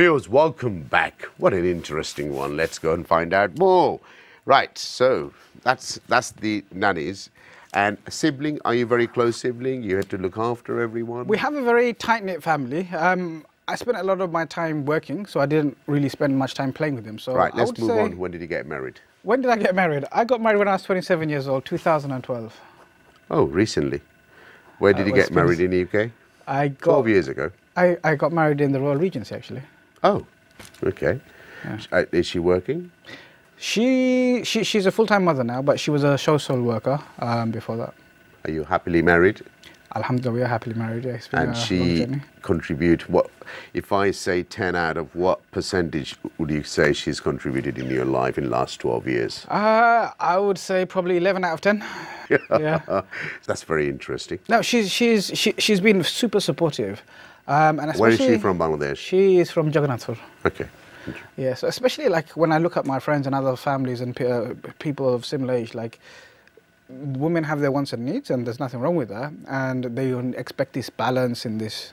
Viewers, welcome back. What an interesting one. Let's go and find out more. Right, so that's the nannies. And a sibling, are you a very close sibling? You had to look after everyone? We have a very tight-knit family. I spent a lot of my time working, so I didn't really spend much time playing with them. So right, let's move on. When did you get married? When did I get married? I got married when I was 27 years old, 2012. Oh, recently. Where did you get married in the UK? 12 years ago. I got married in the Royal Regency, actually. Oh, okay. Yeah. Is she working? She's a full-time mother now, but she was a social worker before that. Are you happily married? Alhamdulillah, we are happily married. Yeah, and she contribute what? If I say 10 out of what percentage would you say she's contributed in your life in the last 12 years? I would say probably 11 out of 10. Yeah. That's very interesting. No, she's been super supportive. And where is she from, Bangladesh? She is from Jagannathpur. Okay. Yeah, so especially like when I look at my friends and other families and people of similar age, like women have their wants and needs, and there's nothing wrong with that, and they expect this balance in this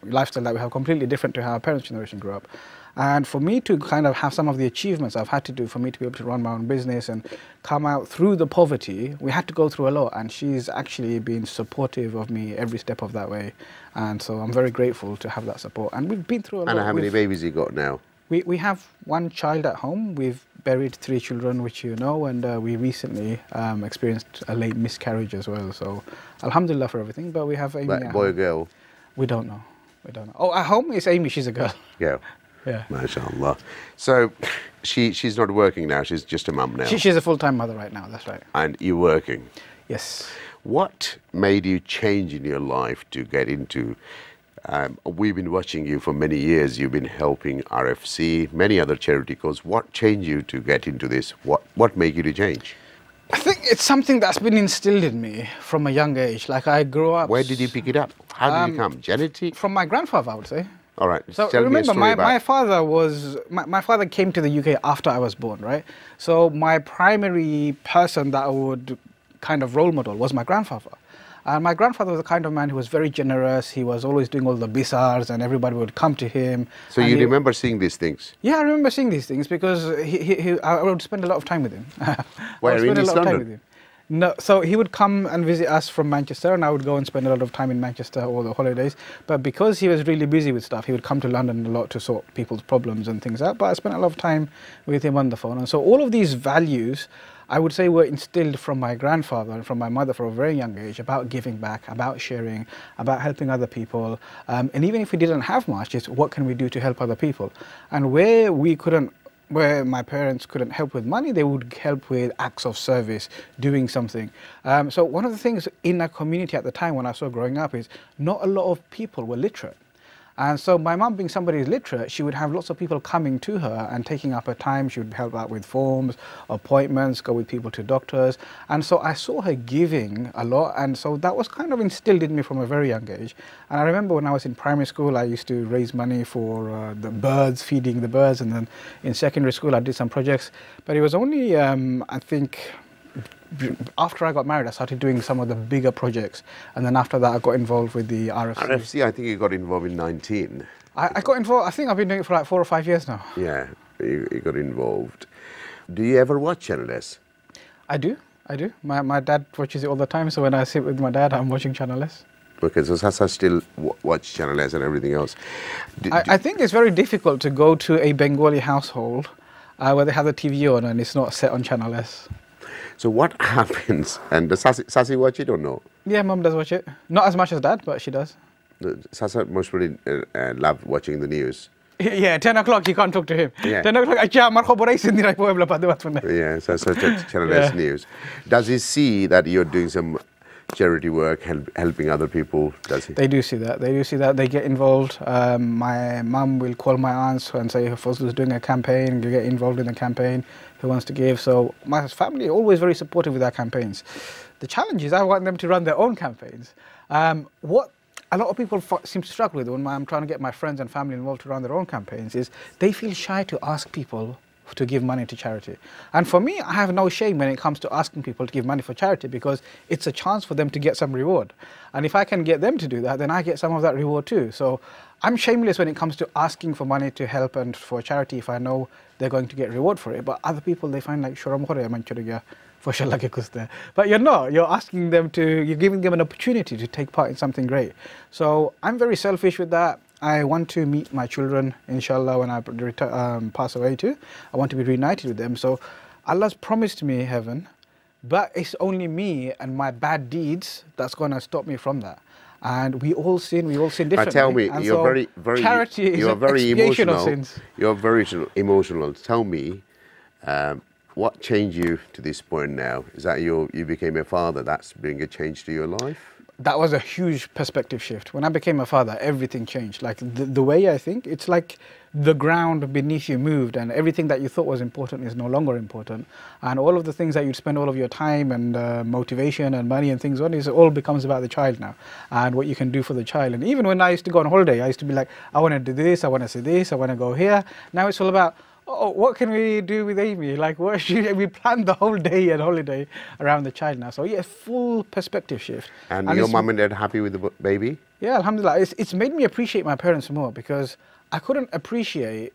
lifestyle that we have, completely different to how our parents' generation grew up. And for me to kind of have some of the achievements I've had to do for me to be able to run my own business and come out through the poverty, we had to go through a lot, and she's actually been supportive of me every step of that way. And so I'm very grateful to have that support. And we've been through a lot. And how many babies you got now? We have one child at home. We've buried 3 children, which you know, and we recently experienced a late miscarriage as well. So Alhamdulillah for everything, but we have Amy. Like boy or girl? We don't know. We don't know. Oh, at home it's Amy, she's a girl. Yeah. Yeah. MashaAllah. So she's not working now, she's just a mum now? She's a full-time mother right now, that's right. And you're working? Yes. What made you change in your life to get into, we've been watching you for many years, you've been helping RFC, many other charity causes. What changed you to get into this? What made you to change? I think it's something that's been instilled in me from a young age. Like I grew up... Where did you pick it up? How did you come? Genetic? From my grandfather, I would say. All right. So remember, my father came to the UK after I was born, right? So my primary person that I would kind of role model was my grandfather. And my grandfather was the kind of man who was very generous. He was always doing all the bizarres and everybody would come to him. So you remember seeing these things? Yeah, I remember seeing these things because I would spend a lot of time with him. Where, in East London? No, so he would come and visit us from Manchester, and I would go and spend a lot of time in Manchester all the holidays. But because he was really busy with stuff, he would come to London a lot to sort people's problems and things out. But I spent a lot of time with him on the phone. And so all of these values, I would say, were instilled from my grandfather and from my mother from a very young age, about giving back, about sharing, about helping other people. And even if we didn't have much, it's what can we do to help other people? And where my parents couldn't help with money, they would help with acts of service, doing something. So one of the things in our community at the time when I saw growing up is not a lot of people were literate. And so my mum, being somebody who's literate, she would have lots of people coming to her and taking up her time. She would help out with forms, appointments, go with people to doctors. And so I saw her giving a lot. And so that was kind of instilled in me from a very young age. And I remember when I was in primary school, I used to raise money for the birds, feeding the birds. And then in secondary school, I did some projects. But it was only, I think, after I got married, I started doing some of the bigger projects, and then after that I got involved with the RFC. RFC, I think you got involved in 19. I got involved, I think I've been doing it for like 4 or 5 years now. Yeah, you got involved. Do you ever watch Channel S? I do. My dad watches it all the time, so when I sit with my dad, I'm watching Channel S. Okay, so Sasa still watch Channel S and everything else. I think it's very difficult to go to a Bengali household where they have the TV on and it's not set on Channel S. So what happens? And does Sasi watch it or no? Yeah, Mum does watch it. Not as much as Dad, but she does. Sasa most probably love watching the news. Yeah, 10 o'clock you can't talk to him. Yeah. 10 o'clock, yeah, so Channel S News. Does he see that you're doing some charity work, helping other people? Does he? They do see that. They get involved. My mum will call my aunts and say, Fazl's doing a campaign, you get involved in the campaign, who wants to give. So my family are always very supportive with our campaigns. The challenge is I want them to run their own campaigns. What a lot of people seem to struggle with when I'm trying to get my friends and family involved to run their own campaigns is they feel shy to ask people to give money to charity. And for me, I have no shame when it comes to asking people to give money for charity, because it's a chance for them to get some reward. And if I can get them to do that, then I get some of that reward too. So I'm shameless when it comes to asking for money to help and for charity if I know they're going to get reward for it. But other people, they find like, but you're not. You're asking them to, you're giving them an opportunity to take part in something great. So I'm very selfish with that. I want to meet my children, inshallah, when I pass away too. I want to be reunited with them. So Allah's promised me heaven, but it's only me and my bad deeds that's going to stop me from that. And we all sin differently. But tell me, and you're so very charity is you're an very expiation emotional. of sins. You're very emotional. Tell me, what changed you to this point now? Is that you became a father? That's bringing a change to your life? That was a huge perspective shift. When I became a father, everything changed. Like the way I think, it's like the ground beneath you moved, and everything that you thought was important is no longer important. And all of the things that you'd spend all of your time and motivation and money and things on, it all becomes about the child now and what you can do for the child. And even when I used to go on holiday, I used to be like, I want to do this, I want to see this, I want to go here. Now it's all about, oh, what can we do with Amy? Like, what should we plan the whole day and holiday around the child now? So yeah, full perspective shift. And your mum and dad happy with the baby? Yeah, alhamdulillah. It's made me appreciate my parents more, because I couldn't appreciate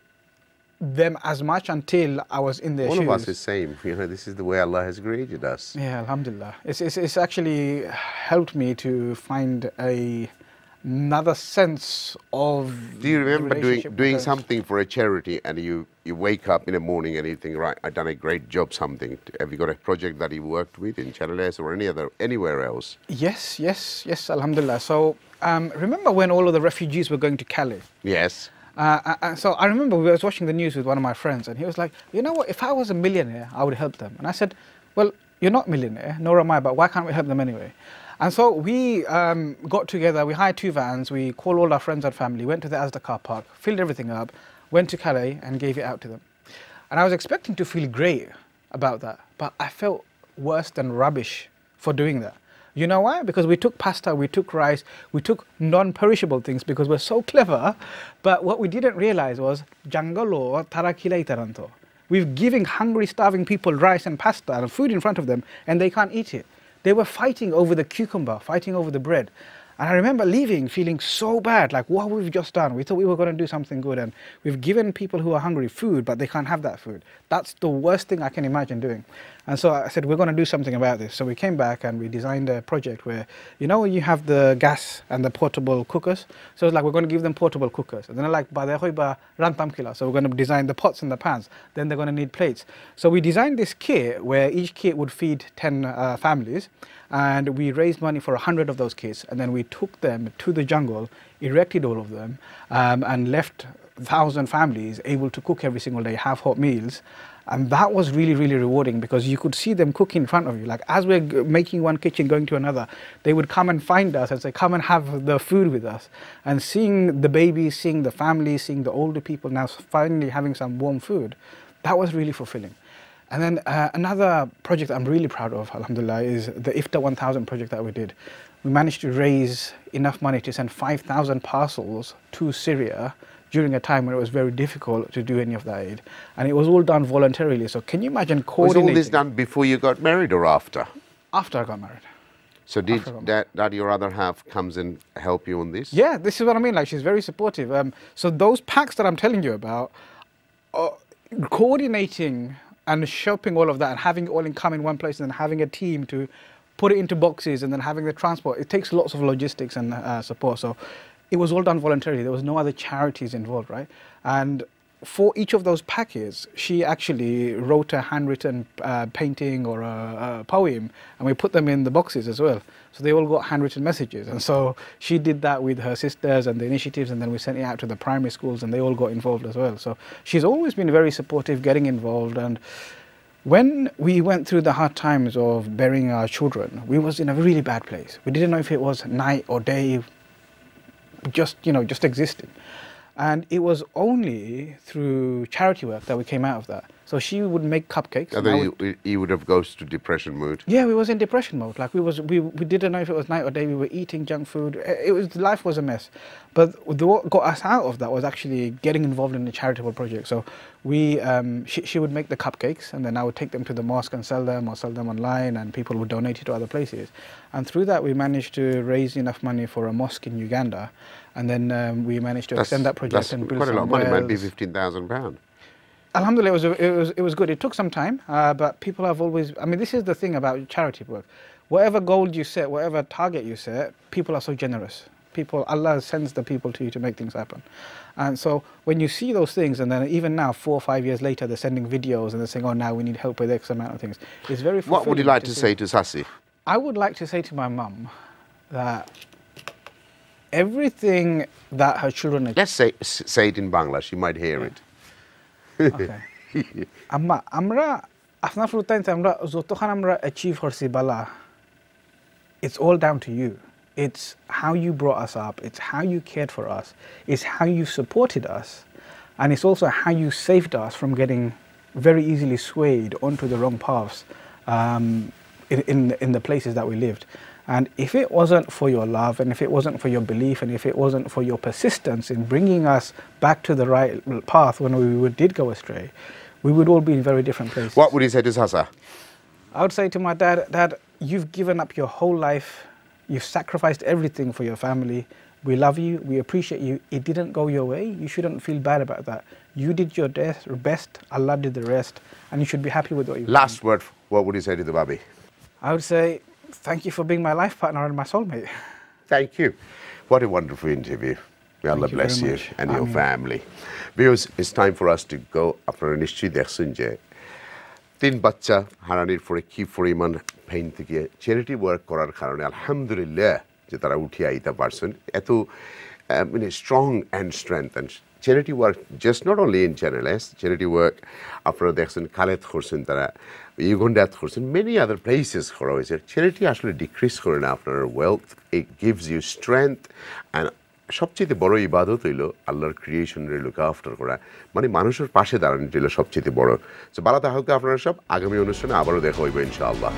them as much until I was in their shoes. All of us is same. You know, this is the way Allah has created us. Yeah, alhamdulillah. It's actually helped me to find another sense of. Do you remember doing something for a charity, and you wake up in the morning and you think, right, I've done a great job, something? Have you got a project that you worked with in Channel S or anywhere else? Yes, alhamdulillah. So remember when all of the refugees were going to Calais? Yes. So I remember I was watching the news with one of my friends, and he was like, you know what, if I was a millionaire, I would help them. And I said, well, you're not a millionaire, nor am I, but why can't we help them anyway? And so we got together, we hired 2 vans, we called all our friends and family, went to the Asda car park, filled everything up, went to Calais and gave it out to them. And I was expecting to feel great about that, but I felt worse than rubbish for doing that. You know why? Because we took pasta, we took rice, we took non-perishable things because we're so clever, but what we didn't realize was, jangalo tarakilai taranto. We're giving hungry, starving people rice and pasta and food in front of them, and they can't eat it. They were fighting over the cucumber, fighting over the bread. And I remember leaving feeling so bad, like what we've just done. We thought we were going to do something good, and we've given people who are hungry food, but they can't have that food. That's the worst thing I can imagine doing. And so I said, we're going to do something about this. So we came back and we designed a project where, you know, you have the gas and the portable cookers. So it's like, we're going to give them portable cookers. And then like, so we're going to design the pots and the pans. Then they're going to need plates. So we designed this kit where each kit would feed 10 families. And we raised money for 100 of those kits, and then we took them to the jungle, erected all of them, and left 1,000 families able to cook every single day, have hot meals. And that was really, really rewarding, because you could see them cook in front of you. Like as we're making one kitchen, going to another, they would come and find us and say, come and have the food with us. And seeing the babies, seeing the families, seeing the older people now finally having some warm food, that was really fulfilling. And then another project I'm really proud of, alhamdulillah, is the Iftar 1000 project that we did. We managed to raise enough money to send 5,000 parcels to Syria during a time when it was very difficult to do any of that aid. And it was all done voluntarily. So can you imagine coordinating? Was all this done before you got married or after? After I got married. So did that your other half comes and help you on this? Yeah, this is what I mean. Like, she's very supportive. So those packs that I'm telling you about, coordinating and shopping all of that and having it all come in one place and then having a team to put it into boxes and then having the transport, it takes lots of logistics and support. So it was all done voluntarily. There was no other charities involved, right? And for each of those packets, she actually wrote a handwritten painting or a poem, and we put them in the boxes as well. So they all got handwritten messages. And so she did that with her sisters and the initiatives, and then we sent it out to the primary schools, and they all got involved as well. So she's always been very supportive, getting involved. And when we went through the hard times of burying our children, we was in a really bad place. We didn't know if it was night or day, just existing. And it was only through charity work that we came out of that. So she would make cupcakes. And then you would have goes to depression mood. Yeah, we was in depression mode. Like we didn't know if it was night or day. We were eating junk food. Life was a mess. But what got us out of that was actually getting involved in a charitable project. So she would make the cupcakes, and then I would take them to the mosque and sell them, or sell them online, and people would donate it to other places. And through that, we managed to raise enough money for a mosque in Uganda, and then we managed to extend that project and build quite a lot of money. It might be £15,000. Alhamdulillah, it was good. It took some time, but people have always. I mean, this is the thing about charity work. Whatever goal you set, whatever target you set, people are so generous. Allah sends the people to you to make things happen. And so when you see those things, and then even now, 4 or 5 years later, they're sending videos and they're saying, "Oh, now we need help with X amount of things." It's very fulfilling. What would you like to say to Sasi? I would like to say to my mum that everything that her children. Let's say it in Bangla. She might hear it. Okay. আমরা আপনার ফুলটাইমতে আমরা যতক্ষণ আমরা achieve করছি বালা, it's all down to you. It's how you brought us up, it's how you cared for us, it's how you supported us, and it's also how you saved us from getting very easily swayed onto the wrong paths in the places that we lived. And if it wasn't for your love, and if it wasn't for your belief, and if it wasn't for your persistence in bringing us back to the right path when we did go astray, we would all be in very different places. What would you say to Sasa? I would say to my dad, Dad, you've given up your whole life. You've sacrificed everything for your family. We love you. We appreciate you. It didn't go your way. You shouldn't feel bad about that. You did your best. Allah did the rest. And you should be happy with what you've done. Last word, what would you say to the Babi? I would say, thank you for being my life partner and my soulmate. Thank you. What a wonderful interview. May Allah bless you and your family. Viewers, it's time for us to go. আপনারা নিশ্চয়ই দেখছেন যে 3 বাচ্চা হারানির পরে কি পরিমাণ pain থেকে charity work করার কারণে আলহামদুলিল্লাহ যে তারা উঠে আইতে পারছেন এত strong and strength and charity work just not only in channel S charity work আপনারা দেখছেন কালেত করছেন তারা ইউগান্ডাত করছেন মেনি আদার প্লেসেস করা হয়েছে চ্যারিটি আসলে ডিক্রিজ করে না আপনার wealth it gives you strength and সবচেয়ে বড় ইবাদত হইল আল্লাহর ক্রিয়েশনের লুক আফটার করা মানে মানুষের পাশে দাঁড়ানো হইল সবচেয়ে বড়। তো বালা তাহলে আপনারা সব আগামী অনুষ্ঠানে আবারও দেখা হইবে ইনশাআল্লাহ।